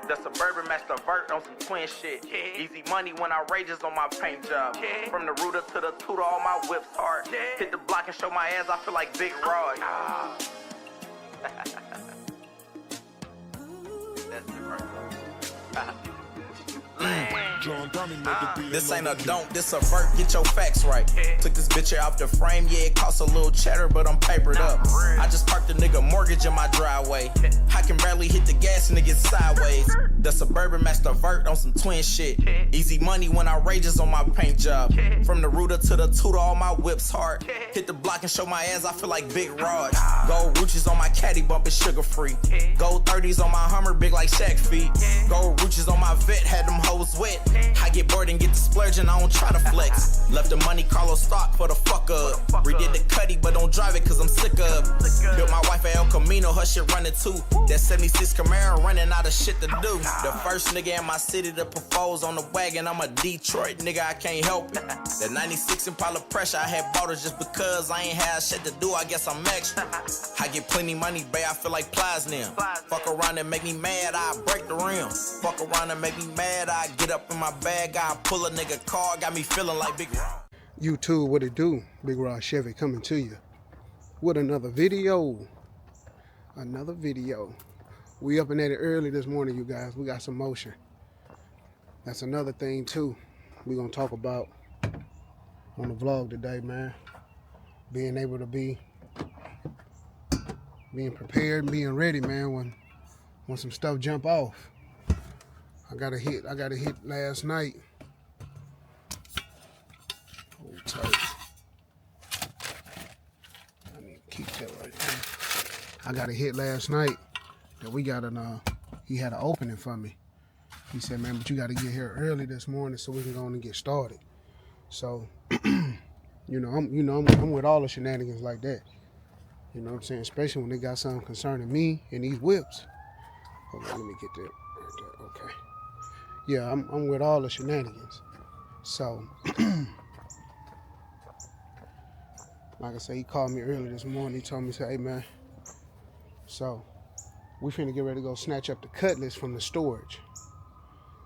The Suburban Master Vert on some twin shit. Easy money when I rages on my paint job. From the rooter to the tutor, all my whips hard. Hit the block and show my ass, I feel like Big Rod. That's it right there. This ain't a don't, this a vert, get your facts right. Took this bitch here off the frame, yeah, it costs a little cheddar, but I'm papered up. I just parked a nigga mortgage in my driveway. I can barely hit the gas and it gets sideways. The Suburban Master Vert on some twin shit. Easy money when I rages on my paint job. From the rooter to the tutor, all my whips hard. Hit the block and show my ass, I feel like Big Rod. Gold Ruches on my caddy, bump is sugar free. Gold 30s on my Hummer, big like Shaq feet. Gold Ruches on my vet, had them hoes wet. I get bored and get the splurging, I don't try to flex. Left the money, Carlos stock for the fuck up. Redid the cutty, but don't drive it cause I'm sick of. Built my wife at El Camino, her shit running too. That 76 Camaro running out of shit to do. The first nigga in my city to propose on the wagon, I'm a Detroit nigga, I can't help it. The 96 Impala pressure, I had bought it just because I ain't had shit to do, I guess I'm extra. I get plenty money, babe, I feel like Platinum. Fuck around and make me mad, I break the rim. Fuck around and make me mad, I get up in my bag, I pull a nigga car, got me feeling like Big Rod. YouTube, what it do? Big Rod Chevy coming to you with another video. Another video. We up and at it early this morning, you guys. We got some motion. That's another thing too we gonna talk about on the vlog today, man. Being able to being prepared, being ready, man, when some stuff jump off. I got a hit last night. Hold tight. I need to keep that right there. I got a hit last night that we got he had an opening for me. He said, man, but you got to get here early this morning so we can go on and get started. So, I'm with all the shenanigans like that. You know what I'm saying? Especially when they got something concerning me and these whips. Hold on, let me get that right there. Okay. Yeah, I'm with all the shenanigans. So, like I said, he called me early this morning. He told me, hey, man, so we finna get ready to go snatch up the Cutlass from the storage.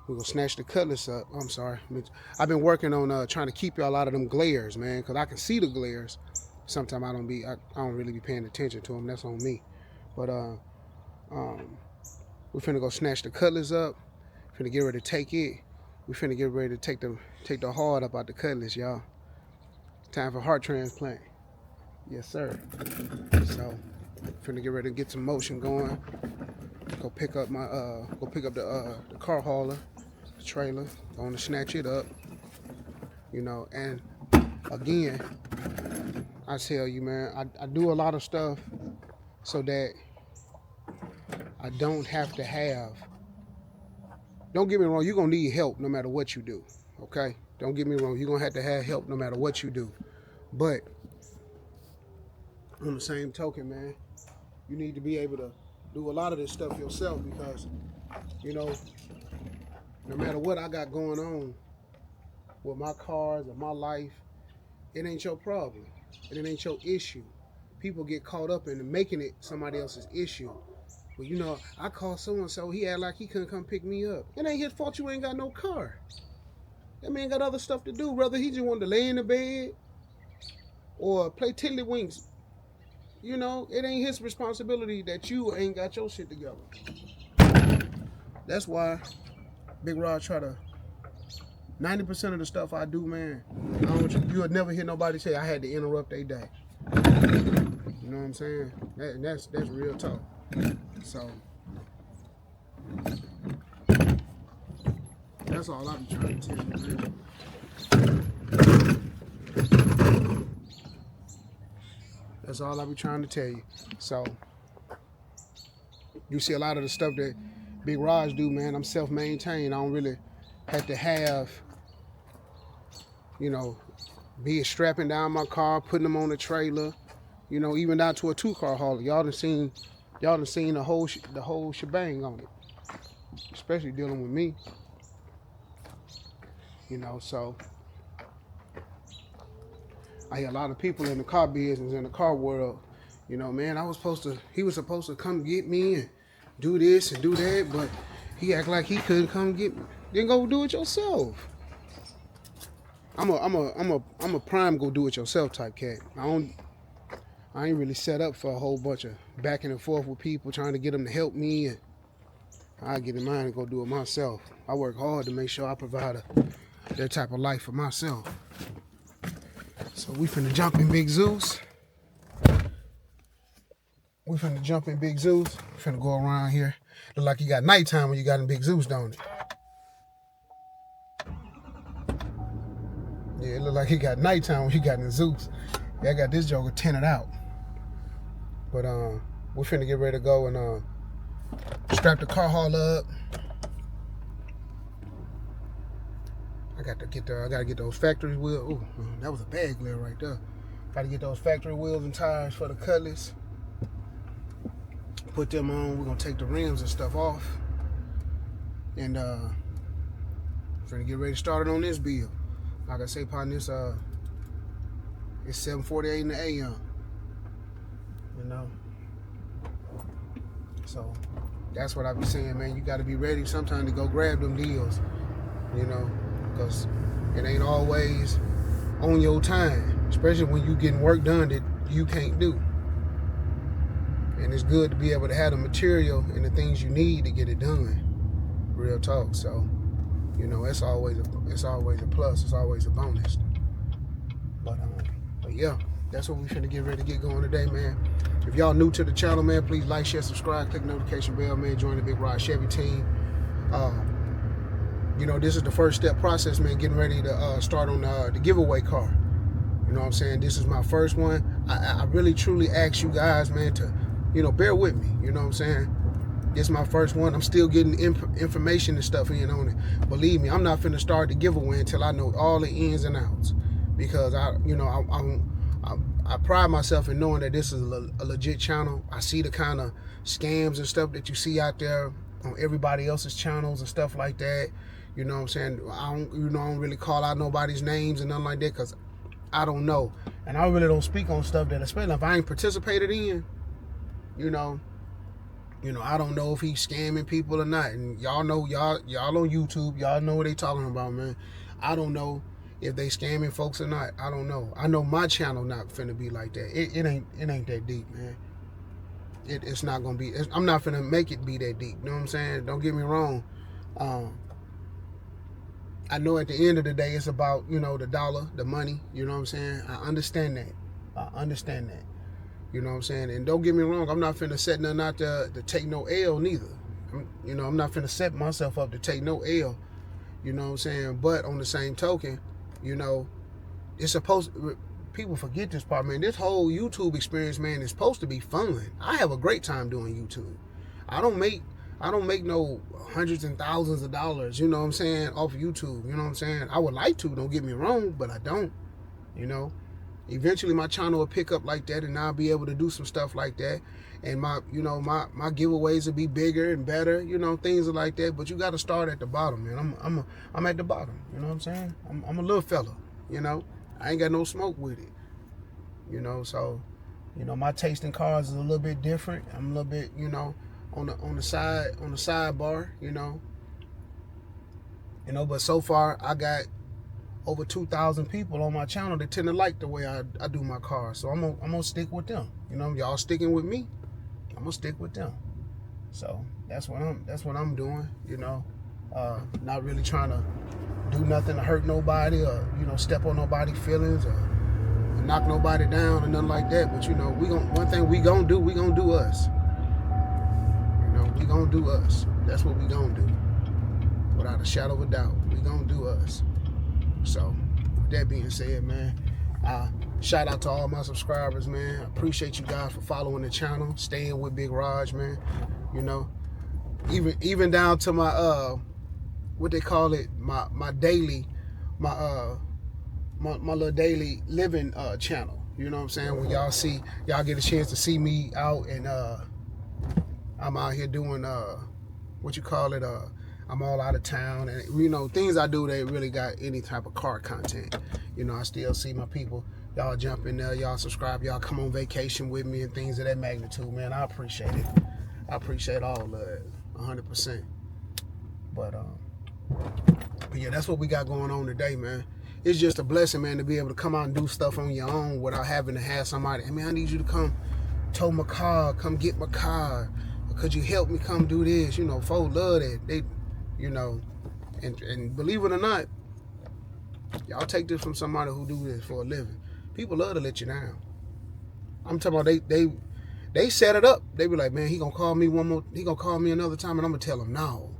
We're gonna snatch the Cutlass up. I'm sorry. I've been working on trying to keep y'all out of them glares, man, because I can see the glares. Sometimes I don't really be paying attention to them. That's on me. But we're finna go snatch the Cutlass up. Finna get ready to take it. We finna get ready to take the heart up out the Cutlass, y'all. Time for heart transplant. Yes, sir. So, finna get ready to get some motion going. Go pick up the car hauler, the trailer. Going to snatch it up. You know, and again, I tell you, man, I do a lot of stuff so that I don't have to have. Don't get me wrong, you're going to need help no matter what you do, okay? Don't get me wrong, you're going to have help no matter what you do. But on the same token, man, you need to be able to do a lot of this stuff yourself because, you know, no matter what I got going on with my cars or my life, it ain't your problem. It ain't your issue. People get caught up in making it somebody else's issue. Well, you know, I called so-and-so, he acted like he couldn't come pick me up. It ain't his fault you ain't got no car. That man got other stuff to do. Whether he just wanted to lay in the bed or play tiddlywinks. You know, it ain't his responsibility that you ain't got your shit together. That's why Big Rod try to, 90% of the stuff I do, man, you would never hear nobody say I had to interrupt their day. You know what I'm saying? That's real talk. So, that's all I be trying to tell you, man. That's all I be trying to tell you. So, you see a lot of the stuff that Big Raj do, man, I'm self-maintained. I don't really have to have, you know, be strapping down my car, putting them on a trailer, you know, even down to a 2-car hauler. Y'all done seen the whole shebang on it, especially dealing with me. You know, so I hear a lot of people in the car business, in the car world, you know, man, he was supposed to come get me and do this and do that, but He act like he couldn't come get me. Then go do it yourself. I'm a prime go do it yourself type cat. I ain't really set up for a whole bunch of backing and forth with people trying to get them to help me. And I get in mine and go do it myself. I work hard to make sure I provide that type of life for myself. So we finna jump in Big Zeus. We finna go around here. Look like you got nighttime when you got in Big Zeus, don't it? Yeah, it look like you got nighttime when you got in Zeus. Yeah, I got this joker tinted out. But we're finna get ready to go and strap the car haul up. I gotta get those factory wheels. Ooh, that was a bag glare right there. Gotta get those factory wheels and tires for the Cutlass. Put them on. We're gonna take the rims and stuff off. And finna get ready to start it on this build. Like I say, upon this it's 7:48 in the AM. You know. So that's what I be saying, man. You gotta be ready sometimes to go grab them deals. You know, because it ain't always on your time, especially when you getting work done that you can't do. And it's good to be able to have the material and the things you need to get it done. Real talk. So, you know, it's always a plus. It's always a bonus. But yeah, that's what we finna get ready to get going today, man. If y'all new to the channel, man, please like, share, subscribe, click the notification bell, man. Join the Big Rod Chevy team. You know, this is the first step process, man, getting ready to start on the giveaway car. You know what I'm saying? This is my first one. I really, truly ask you guys, man, to, you know, bear with me. You know what I'm saying? This is my first one. I'm still getting information and stuff in on it. Believe me, I'm not finna start the giveaway until I know all the ins and outs. Because I pride myself in knowing that this is a legit channel. I see the kind of scams and stuff that you see out there on everybody else's channels and stuff like that. You know what I'm saying? I don't really call out nobody's names and nothing like that because I don't know. And I really don't speak on stuff that, especially if I ain't participated in, you know, I don't know if he's scamming people or not. And y'all know, y'all on YouTube, y'all know what they talking about, man. I don't know if they scamming folks or not. I don't know. I know my channel not finna be like that. It ain't that deep, man. It's not gonna be. I'm not finna make it be that deep. You know what I'm saying? Don't get me wrong. I know at the end of the day, it's about, you know, the dollar, the money. You know what I'm saying? I understand that. You know what I'm saying? And don't get me wrong, I'm not finna set nothing out there to take no L neither. I'm not finna set myself up to take no L. You know what I'm saying? But on the same token, you know, it's supposed to, people forget this part, man. This whole YouTube experience, man, is supposed to be fun. I have a great time doing YouTube. I don't make no hundreds and thousands of dollars, you know what I'm saying, off of YouTube. You know what I'm saying? I would like to, don't get me wrong, but I don't. You know, eventually my channel will pick up like that, and I'll be able to do some stuff like that. And my giveaways will be bigger and better, you know, things like that. But you got to start at the bottom, man. I'm at the bottom, you know what I'm saying? I'm a little fella, you know. I ain't got no smoke with it, you know. So, you know, my taste in cars is a little bit different. I'm a little bit, you know, on the sidebar, you know. But so far I got over 2,000 people on my channel that tend to like the way I do my cars. So I'm gonna stick with them. You know, y'all sticking with me, I'm gonna stick with them. So that's what I'm doing, you know. Not really trying to do nothing to hurt nobody or, you know, step on nobody's feelings or knock nobody down or nothing like that. But, you know, one thing we gonna do us. You know, we gonna do us. That's what we gonna do. Without a shadow of a doubt, we gonna do us. So, with that being said, man, shout out to all my subscribers, man. I appreciate you guys for following the channel, staying with Big Raj, man. You know, even down to my what they call it, my daily, my little daily living channel. You know what I'm saying? When y'all get a chance to see me out and I'm out here doing what you call it, I'm all out of town, and, you know, things I do, they really got any type of car content. You know, I still see my people. Y'all jump in there, y'all subscribe, y'all come on vacation with me and things of that magnitude, man. I appreciate it. I appreciate all of it, 100%. But yeah, that's what we got going on today, man. It's just a blessing, man, to be able to come out and do stuff on your own without having to have somebody. I mean, I need you to come tow my car, come get my car. Could you help me come do this? You know, folks love that. They, you know, and believe it or not, y'all take this from somebody who do this for a living. People love to let you down. I'm talking about they set it up. They be like, man, he gonna call me he gonna call me another time, and I'm gonna tell him no.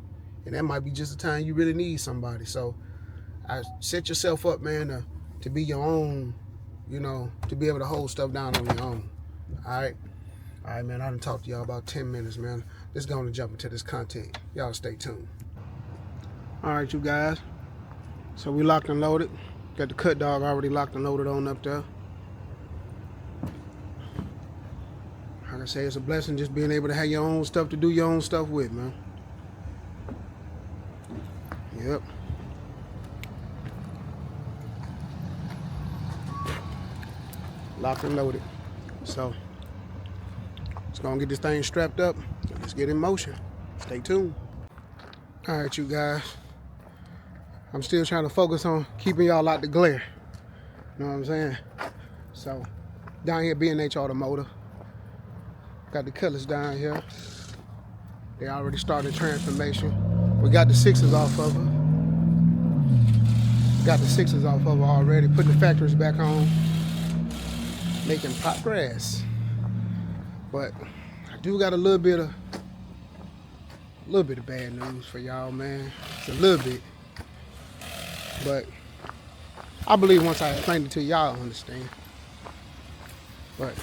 And that might be just the time you really need somebody. So I set yourself up, man, to be your own, you know, to be able to hold stuff down on your own. All right, man. I done talked to y'all about 10 minutes, man. Let's go on and jump into this content. Y'all stay tuned. All right, you guys. So we locked and loaded. Got the cut dog already locked and loaded on up there. Like I say, it's a blessing just being able to have your own stuff to do your own stuff with, man. Yep. Locked and loaded. So let's go and get this thing strapped up. Let's get in motion. Stay tuned. All right, you guys. I'm still trying to focus on keeping y'all out the glare. You know what I'm saying? So down here, B&H Automotive. Got the Cutlass down here. They already started transformation. We got the 6s off of her. Got the 6s off of her already. Putting the factories back on. Making progress. But I do got a little bit of bad news for y'all, man. It's a little bit. But I believe once I explain it to y'all, understand. But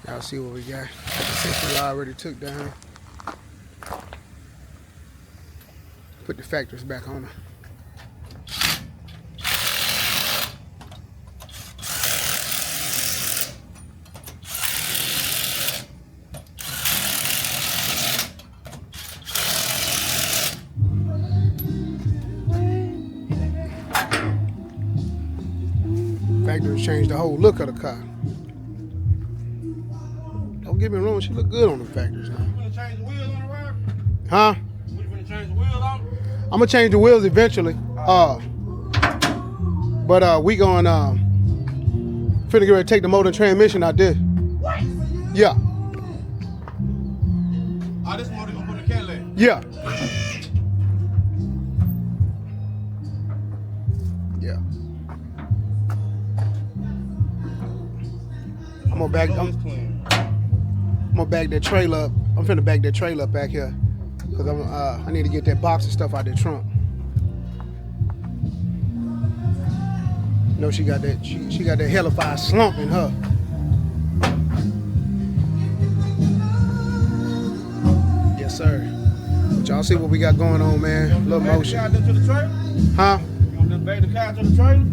y'all see what we got. The 6s I already took down. Put the factories back on her. Factories changed the whole look of the car. Don't get me wrong, she look good on the factories now. You gonna change the wheels on the ride? Huh? You gonna change the wheels on? I'm gonna change the wheels eventually. But we going finna get ready to take the motor and transmission out there. What? Yeah. Oh, this motor gonna put in the Cutlass. Yeah. Yeah. I'm gonna back that trailer up. I'm finna back that trailer up back here. Cause I need to get that box and stuff out the trunk. You know she got that she got that hellified slump in her. Yes, sir. But y'all see what we got going on, man. Little motion. To the trailer? Huh? You want to bag the car to the trailer?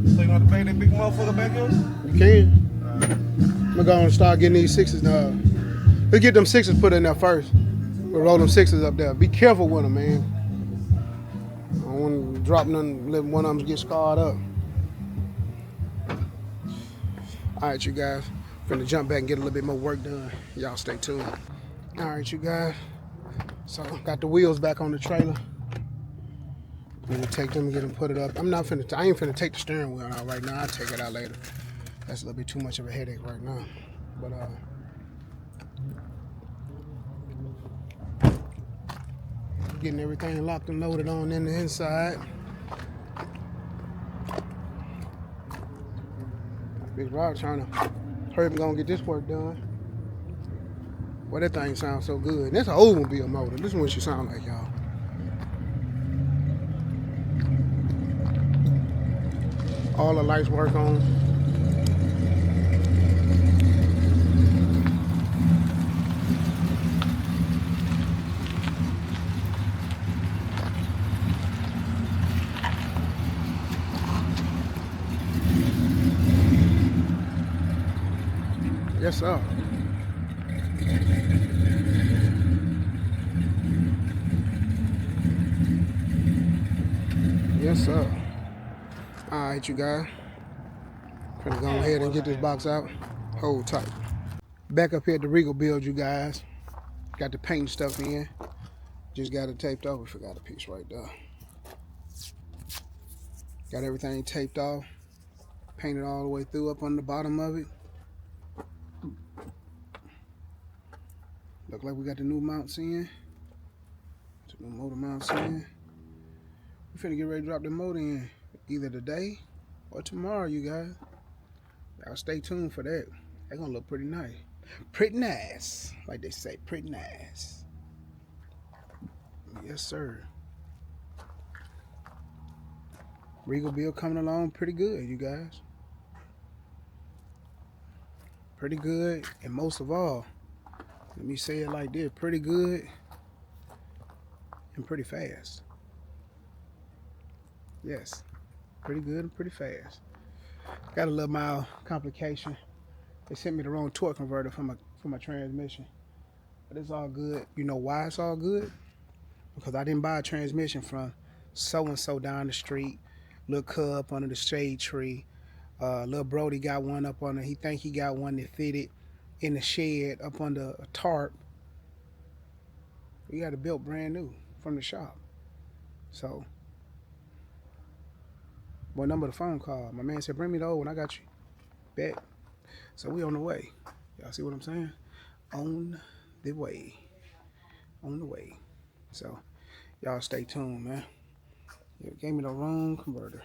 So you gonna have to bag that big motherfucker back here? You can. I'm gonna go and start getting these 6s now. Let's get them 6s put in there first. We'll roll them 6s up there. Be careful with them, man. I don't want to drop none, let one of them get scarred up. All right, you guys. Finna jump back and get a little bit more work done. Y'all stay tuned. All right, you guys. So, got the wheels back on the trailer. I'm gonna take them and get them put it up. I ain't finna take the steering wheel out right now. I'll take it out later. That's a little bit too much of a headache right now. But getting everything locked and loaded on in the inside. Big Rod trying to hurry up and go and get this work done. Boy, that thing sounds so good. And that's an Oldsmobile motor. This is what she sound like, y'all. All the lights work on. Yes, sir. Yes, sir. All right, you guys. Gonna go ahead and get this box out. Hold tight. Back up here at the Regal build, you guys. Got the paint stuff in. Just got it taped off. We forgot a piece right there. Got everything taped off. Painted all the way through up on the bottom of it. Look like we got the new mounts in. The new motor mounts in. We finna get ready to drop the motor in either today or tomorrow, you guys. Y'all stay tuned for that. They're gonna look pretty nice. Pretty nice. Like they say, pretty nice. Yes, sir. Regal Bill coming along pretty good, you guys. Pretty good, and most of all, let me say it like this, pretty good and pretty fast. Yes, pretty good and pretty fast. Got a little mild complication. They sent me the wrong torque converter for my transmission. But it's all good. You know why it's all good? Because I didn't buy a transmission from so-and-so down the street. Little cub under the shade tree. Little Brody got one up on he think he got one that fitted in the shed up under a tarp. We got it built brand new from the shop. So, what number the phone call? My man said, bring me the old one, I got you. Bet. So we on the way. Y'all see what I'm saying? On the way. On the way. So, y'all stay tuned, man. It gave me the wrong converter.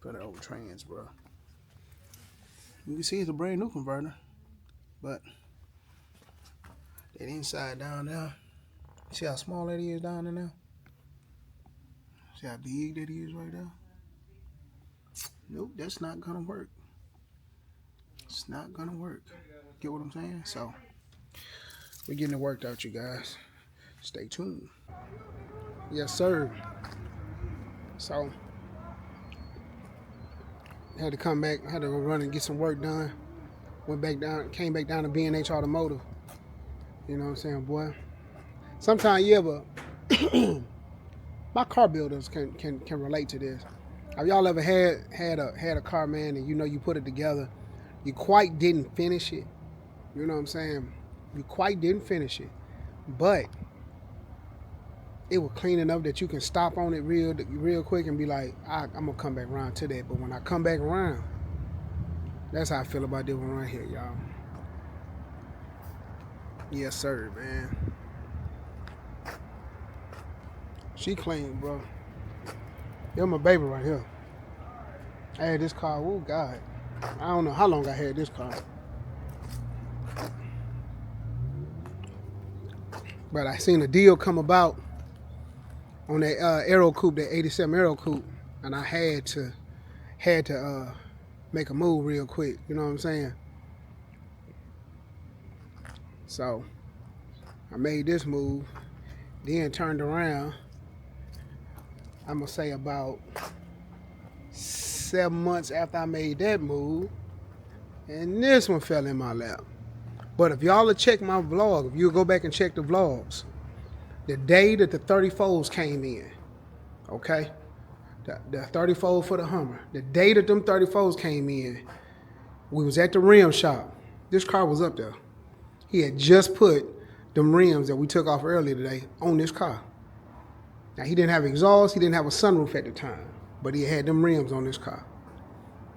Put it over trans, bro. You can see it's a brand new converter, but that inside down there, see how small that is down there now? See how big that is right there? Nope, that's not gonna work. It's not gonna work. Get what I'm saying? So, we're getting it worked out, you guys. Stay tuned. Yes, sir. So, had to come back, had to go run and get some work done. Went back down, came back down to B&H Automotive. You know what I'm saying, boy? Sometimes you ever, my car builders can relate to this. Have y'all ever had a car, man, and you know you put it together, you quite didn't finish it? You know what I'm saying? You quite didn't finish it, but it was clean enough that you can stop on it real quick and be like, I'm gonna come back around to that. But when I come back around, that's how I feel about this one right here, y'all. Yes, sir, man. She clean, bro. You're my baby right here. I had this car, oh God. I don't know how long I had this car. But I seen a deal come about on that Aero Coupe, that 87 Aero Coupe, and I had to make a move real quick. You know what I'm saying? So I made this move, then turned around. I'm gonna say about 7 months after I made that move, and this one fell in my lap. But if y'all will check my vlog, if you'll go back and check the vlogs, the day that the 34s came in, okay? The 34 for the Hummer. The day that them 34s came in, we was at the rim shop. This car was up there. He had just put them rims that we took off earlier today on this car. Now, he didn't have exhaust. He didn't have a sunroof at the time, but he had them rims on this car.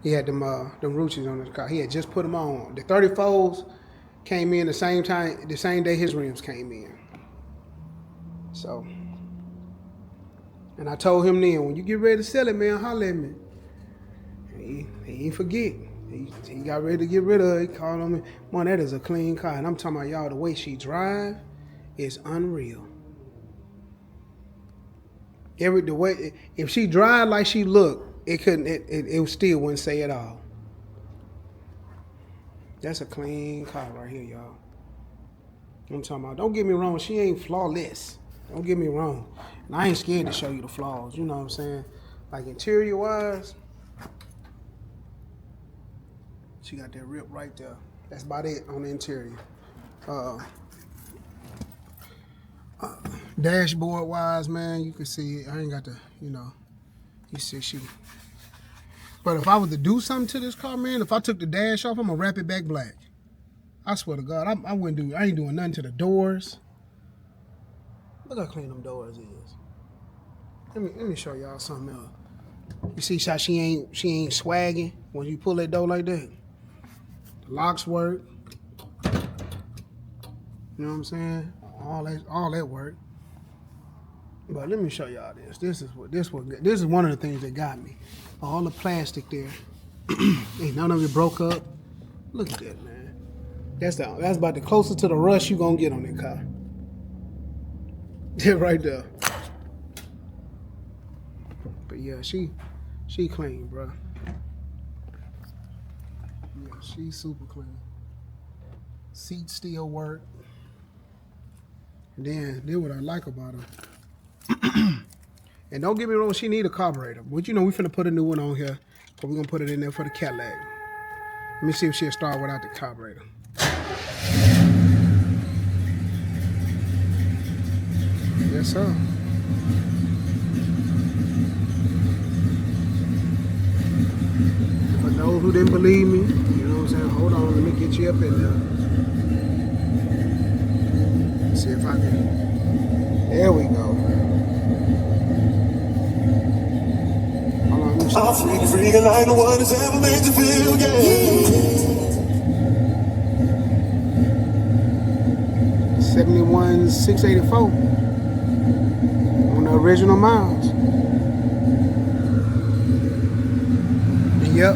He had them Ruchis on this car. He had just put them on. The 34s came in the same time, the same day his rims came in. So, and I told him then, when you get ready to sell it, man, holler at me. He ain't forget. He got ready to get rid of it. He called on me. Man, that is a clean car. And I'm talking about, y'all, the way she drive is unreal. The way, if she drive like she looked, it still wouldn't say it all. That's a clean car right here, y'all. I'm talking about, don't get me wrong, she ain't flawless. Don't get me wrong. And I ain't scared to show you the flaws, you know what I'm saying? Like interior wise, she got that rip right there. That's about it on the interior. Dashboard wise, man, you can see it. I ain't got the, you see she. But if I was to do something to this car, man, if I took the dash off, I'm gonna wrap it back black. I swear to God, I ain't doing nothing to the doors. Look how clean them doors is. Let me show y'all something else. You see how she ain't swagging when you pull that door like that? The locks work. You know what I'm saying? All that work. But let me show y'all this. This is one of the things that got me. All the plastic there. Ain't none of it broke up. Look at that, man. That's about the closest to the rush you gonna get on that car. Yeah, right there. But yeah, she clean, bro. Yeah, she's super clean. Seats still work. And then what I like about her. And don't get me wrong, she need a carburetor. But you know, we finna put a new one on here. But we're gonna put it in there for the Cutlass. Let me see if she'll start without the carburetor. Yes, sir. For those who didn't believe me, you know what I'm saying? Hold on, let me get you up in there. Let's see if I can. There we go. Hold on, let me I'm free, and I ain't the one that's ever made you feel gay. 71,684 on the original miles. And yep,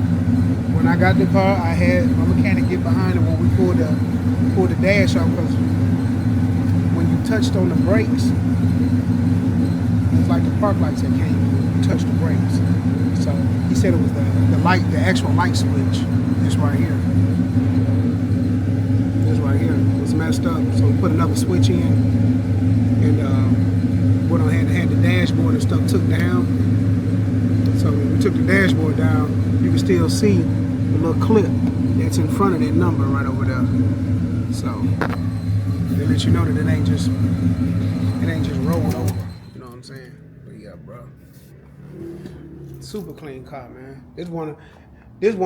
when I got the car, I had my mechanic get behind it when we pulled the dash off, because when you touched on the brakes, it's like the park lights that came when you touched the brakes. So he said it was the actual light switch. This right here. This right here was messed up. So we put another switch in, and went on had the dashboard and stuff took down. So when we took the dashboard down, you can still see the little clip that's in front of that number right over there. So they let you know that it ain't just rolled over. You know what I'm saying? But yeah, bro. Super clean car, man. This one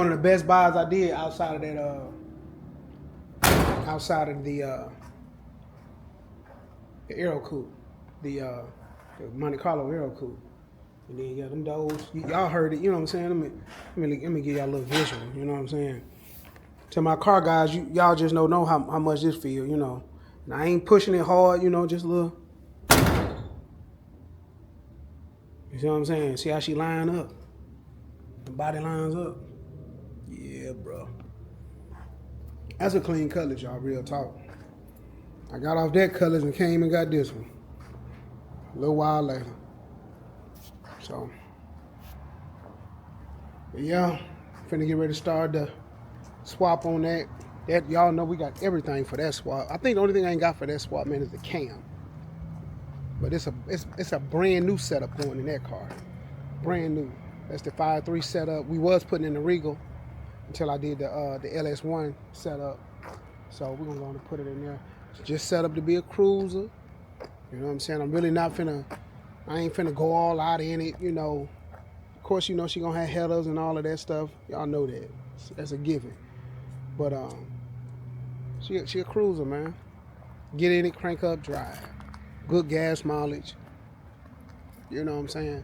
of the best buys I did outside of that the Aero Coupe, the Monte Carlo Aero Coupe. And then yeah, them doors, y'all heard it. You know what I'm saying? Let me give y'all a little visual. You know what I'm saying? To my car guys, y'all just know how much this feel. You know, and I ain't pushing it hard. You know, just a little. You see what I'm saying? See how she line up? The body lines up. Yeah, bro. That's a clean Cutlass, y'all. Real talk. I got off that Cutlass and came and got this one a little while later. So, but yeah, finna get ready to start the swap on that. That y'all know we got everything for that swap. I think the only thing I ain't got for that swap, man, is the cam. But it's a brand new setup going in that car. Brand new. That's the 5.3 setup. We was putting in the Regal until I did the LS1 setup. So we're gonna go and put it in there. It's just set up to be a cruiser. You know what I'm saying? I'm really not I ain't finna go all out in it, you know. Of course, you know she gonna have headers and all of that stuff. Y'all know that. That's a given. But she a cruiser, man. Get in it, crank up, drive. Good gas mileage. You know what I'm saying?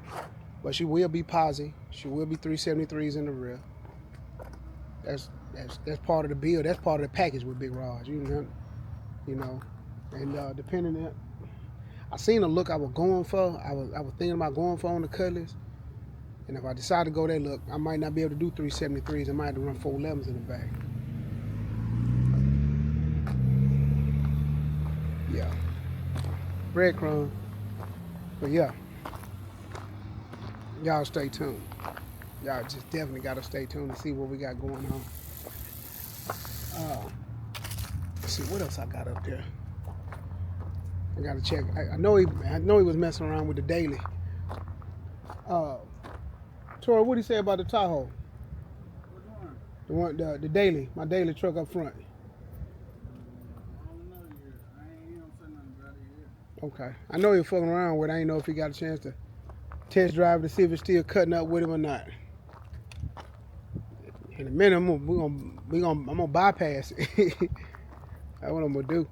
But she will be posi. She will be 373s in the rear. That's part of the bill. That's part of the package with Big Raj. You know. And depending on, I seen a look I was going for. I was thinking about going for on the Cutlass. And if I decide to go that look, I might not be able to do 373s. I might have to run 411s in the back. Yeah. Breadcrumb. But yeah. Y'all stay tuned. Y'all just definitely got to stay tuned to see what we got going on. Let's see what else I got up there. I got to check. I know he was messing around with the daily. Tori, what did he say about the Tahoe? The one, the daily, my daily truck up front. I don't know yet. He don't say nothing about it yet. Okay. I know he was fucking around with it. I didn't know if he got a chance to test drive to see if it's still cutting up with him or not. In a minute, I'm gonna bypass it. That's what I'm gonna do.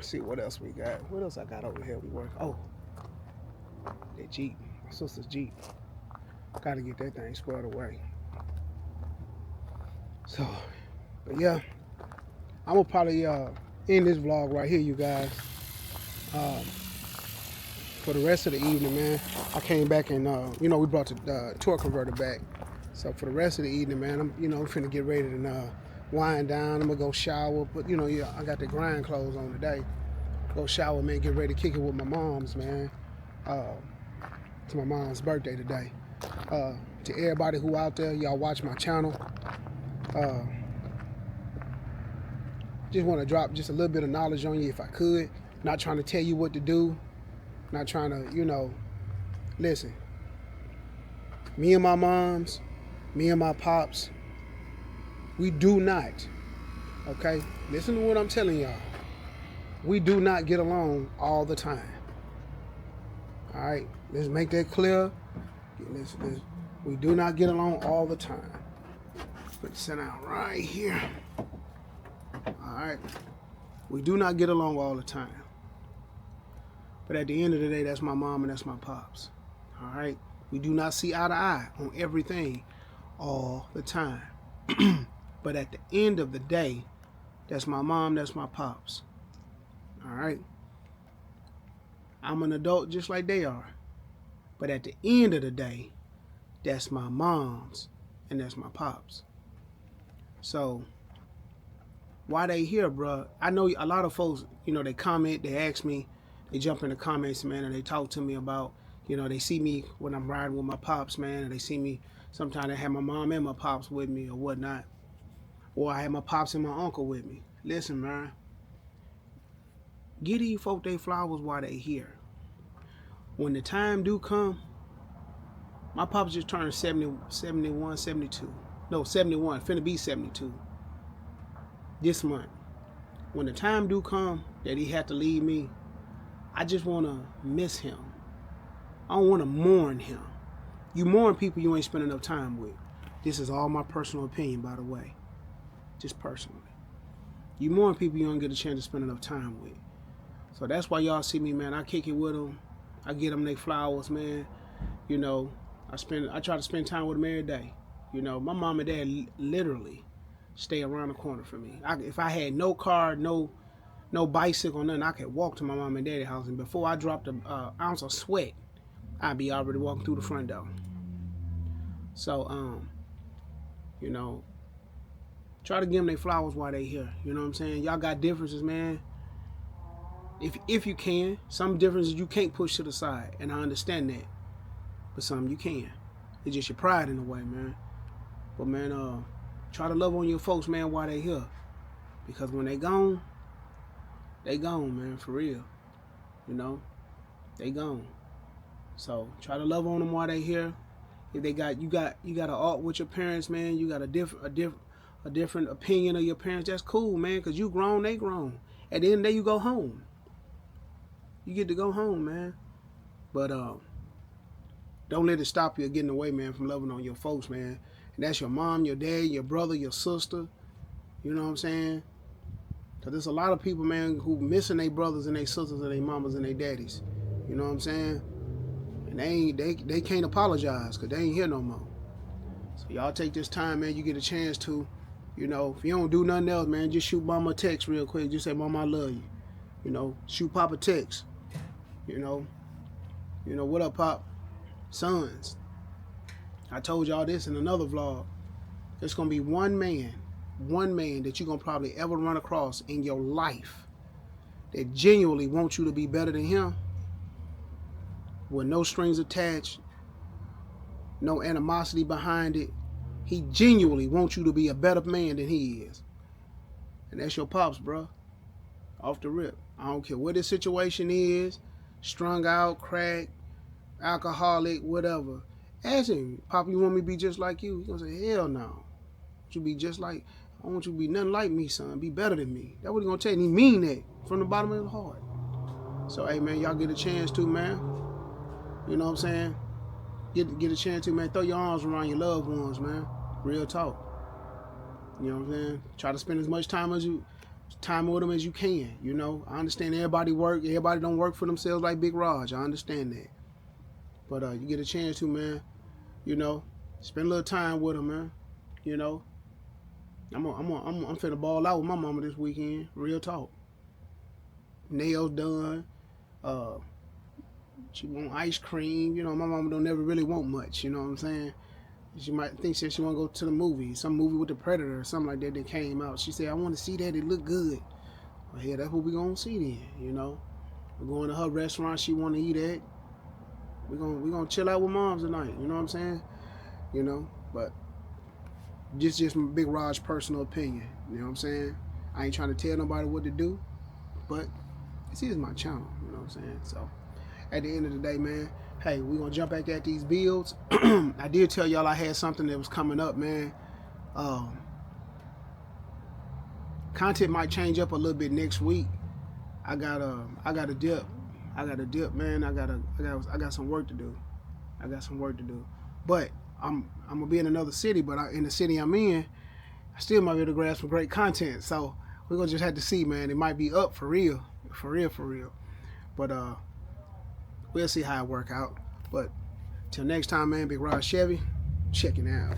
Let's see what else we got. What else I got over here? We work. Oh, that Jeep. My sister's Jeep. Got to get that thing squared away. So, but yeah, I'm gonna probably end this vlog right here, you guys. For the rest of the evening, man, I came back and we brought the torque converter back. So for the rest of the evening, man, I'm finna get ready to wind down. I'm gonna go shower, but I got the grind clothes on today. Go shower, man, get ready to kick it with my mom's, man. It's my mom's birthday today. To everybody who out there, y'all watch my channel. Just want to drop just a little bit of knowledge on you if I could. Not trying to tell you what to do. Not trying to, listen. Me and my moms, me and my pops, we do not, okay? Listen to what I'm telling y'all. We do not get along all the time. All right? Let's make that clear. We do not get along all the time. Put it sit down right here. All right? We do not get along all the time. But at the end of the day, that's my mom and that's my pops. All right? We do not see eye to eye on everything all the time. But at the end of the day, that's my mom, that's my pops. All right? I'm an adult just like they are. But at the end of the day, that's my mom's and that's my pops. So, why they here, bruh? I know a lot of folks, they comment, they ask me, they jump in the comments, man, and they talk to me about, they see me when I'm riding with my pops, man, and they see me, sometimes I have my mom and my pops with me or whatnot. Or I have my pops and my uncle with me. Listen, man, give these folk their flowers while they here. When the time do come, my pops just turned 70, 71, 72. No, 71, finna be 72 this month. When the time do come that he had to leave me, I just want to miss him. I don't want to mourn him. You mourn people you ain't spending enough time with. This is all my personal opinion, by the way. Just personally. You mourn people you don't get a chance to spend enough time with. So that's why y'all see me, man. I kick it with them. I get them their flowers, man. I try to spend time with them every day. My mom and dad literally stay around the corner for me. If I had no car, no bicycle, nothing, I could walk to my mom and dad's house, and before I dropped an ounce of sweat, I'd be already walking through the front door. So, try to give them their flowers while they here. You know what I'm saying? Y'all got differences, man. If you can, some differences you can't push to the side, and I understand that. But some you can. It's just your pride in a way, man. But man, try to love on your folks, man, while they here. Because when they gone, man, for real. They gone. So try to love on them while they here. If you got an art with your parents, man, you got a different opinion of your parents, that's cool, man, because you grown, they grown. At the end of the day, you go home. You get to go home, man. But don't let it stop you getting away, man, from loving on your folks, man. And that's your mom, your dad, your brother, your sister. You know what I'm saying? Because there's a lot of people, man, who missing their brothers and their sisters and their mamas and their daddies. You know what I'm saying? And they can't apologize because they ain't here no more. So y'all take this time, man. You get a chance to, if you don't do nothing else, man, just shoot mama a text real quick. Just say, Mama, I love you. Shoot Pop a text. What up, Pop? Sons. I told y'all this in another vlog. There's going to be one man that you're going to probably ever run across in your life that genuinely wants you to be better than him, with no strings attached, no animosity behind it. He genuinely wants you to be a better man than he is. And that's your pops, bro. Off the rip. I don't care what his situation is, strung out, crack, alcoholic, whatever. Ask him, Papa, you want me to be just like you? He's going to say, hell no. I want you to be just like, I want you to be nothing like me, son. Be better than me. That's what he's going to tell you. And he mean that from the bottom of his heart. So, hey, man, y'all get a chance to, man. You know what I'm saying? Get a chance to, man. Throw your arms around your loved ones, man. Real talk. You know what I'm saying? Try to spend as much time as you time with them as you can. You know, I understand everybody don't work for themselves like Big Raj. I understand that. But you get a chance to, man, you know, spend a little time with them, man. You know, I'm finna ball out with my mama this weekend. Real talk. Nails done. She want ice cream. You know, my mama don't never really want much. You know what I'm saying? She might think she want to go to the movie, some movie with the Predator or something like that came out. She said, I want to see that. It look good. Well, yeah, that's what we gonna see then. You know, we're going to her restaurant she want to eat at. We gonna chill out with moms tonight. You know what I'm saying? You know, but just my Big Raj personal opinion. You know what I'm saying? I ain't trying to tell nobody what to do, but this is my channel. You know what I'm saying? So at the end of the day, man, hey, we gonna jump back at these builds. I did tell y'all I had something that was coming up, man. Content might change up a little bit next week. I got a dip. Man. I got some work to do. But I'm gonna be in another city. But in the city I'm in, I still might be able to grab some great content. So we're gonna just have to see, man. It might be up for real. But we'll see how it work out. But till next time, man. Big Rod Chevy, checking out.